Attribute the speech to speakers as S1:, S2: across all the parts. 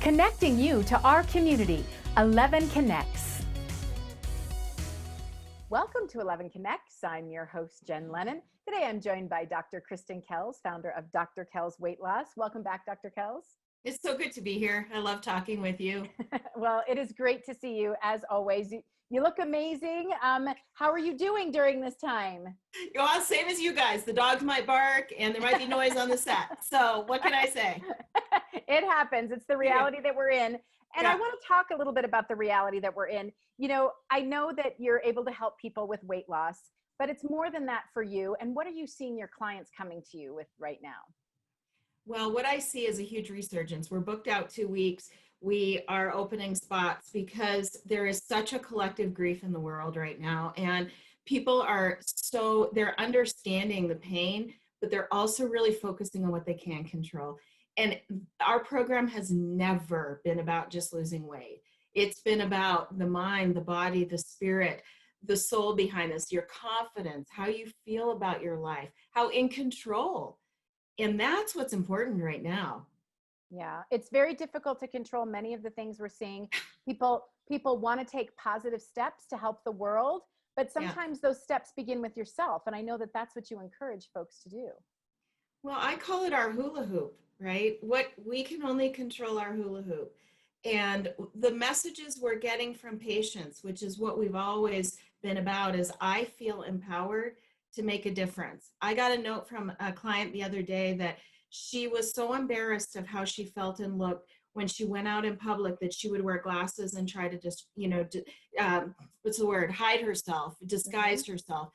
S1: connecting you to our community, 11 Connects. Welcome to 11 Connects. I'm your host, Jen Lennon. Today I'm joined by Dr. Connects Kells, founder of Dr. Kells Weight Loss. Welcome back, Dr. Kells.
S2: It's so good to be here. I love talking with you.
S1: Well, it is great to see you as always. You look amazing. How are you doing during this time?
S2: Well, same as you guys. The dogs might bark and there might be noise on the set. So what can I say?
S1: It happens. It's the reality that we're in. And I want to talk a little bit about the reality that we're in. You know, I know that you're able to help people with weight loss, but it's more than that for you. And what are you seeing your clients coming to you with right now?
S2: Well, what I see is a huge resurgence. We're booked out 2 weeks. We are opening spots because there is such a collective grief in the world right now. And people are they're understanding the pain, but they're also really focusing on what they can control. And our program has never been about just losing weight. It's been about the mind, the body, the spirit, the soul behind this, your confidence, how you feel about your life, how in control. And that's what's important right now.
S1: Yeah, it's very difficult to control many of the things we're seeing. People want to take positive steps to help the world, but sometimes those steps begin with yourself. And I know that that's what you encourage folks to do.
S2: Well, I call it our hula hoop, right? We can only control our hula hoop. And the messages we're getting from patients, which is what we've always been about, is I feel empowered to make a difference. I got a note from a client the other day that she was so embarrassed of how she felt and looked when she went out in public that she would wear glasses and try to just, hide herself, disguise herself.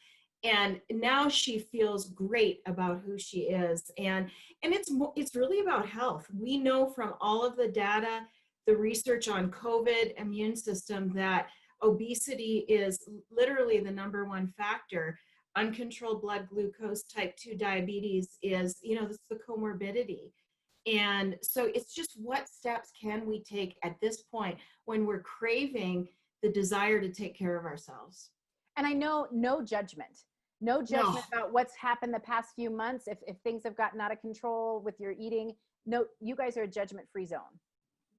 S2: And now she feels great about who she is. And it's really about health. We know from all of the data, the research on COVID immune system, that obesity is literally the number one factor. Uncontrolled blood glucose, type 2 diabetes is, this is the comorbidity. And so it's just, what steps can we take at this point when we're craving the desire to take care of ourselves?
S1: And I know no judgment about what's happened the past few months. If things have gotten out of control with your eating, no, you guys are a judgment-free zone.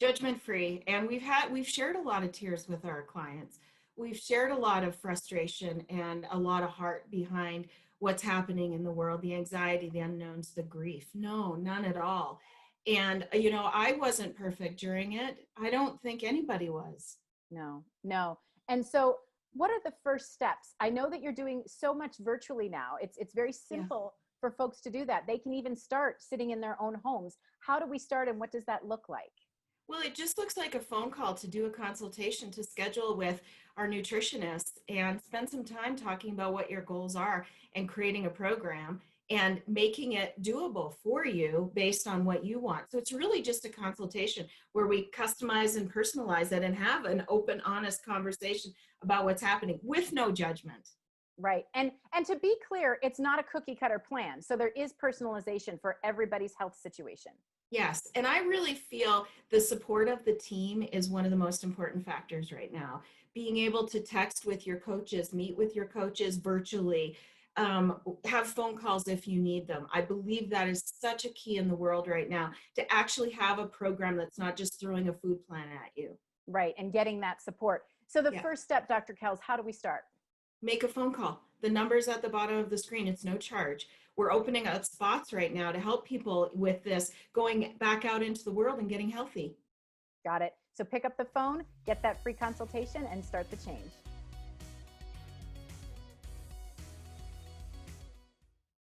S2: Judgment-free. And we've shared a lot of tears with our clients. We've shared a lot of frustration and a lot of heart behind what's happening in the world, the anxiety, the unknowns, the grief. No, none at all. And, I wasn't perfect during it. I don't think anybody was.
S1: No. And so what are the first steps? I know that you're doing so much virtually now. It's very simple for folks to do that. They can even start sitting in their own homes. How do we start, and what does that look like?
S2: Well, it just looks like a phone call to do a consultation, to schedule with our nutritionist and spend some time talking about what your goals are and creating a program and making it doable for you based on what you want. So it's really just a consultation where we customize and personalize it and have an open, honest conversation about what's happening with no judgment.
S1: Right. And to be clear, it's not a cookie cutter plan. So there is personalization for everybody's health situation.
S2: Yes. And I really feel the support of the team is one of the most important factors right now. Being able to text with your coaches, meet with your coaches virtually, have phone calls if you need them. I believe that is such a key in the world right now, to actually have a program that's not just throwing a food plan at you.
S1: Right. And getting that support. So the first step, Dr. Kells, how do we start?
S2: Make a phone call. The number's at the bottom of the screen. It's no charge. We're opening up spots right now to help people with this, going back out into the world and getting healthy.
S1: Got it. So pick up the phone, get that free consultation, and start the change.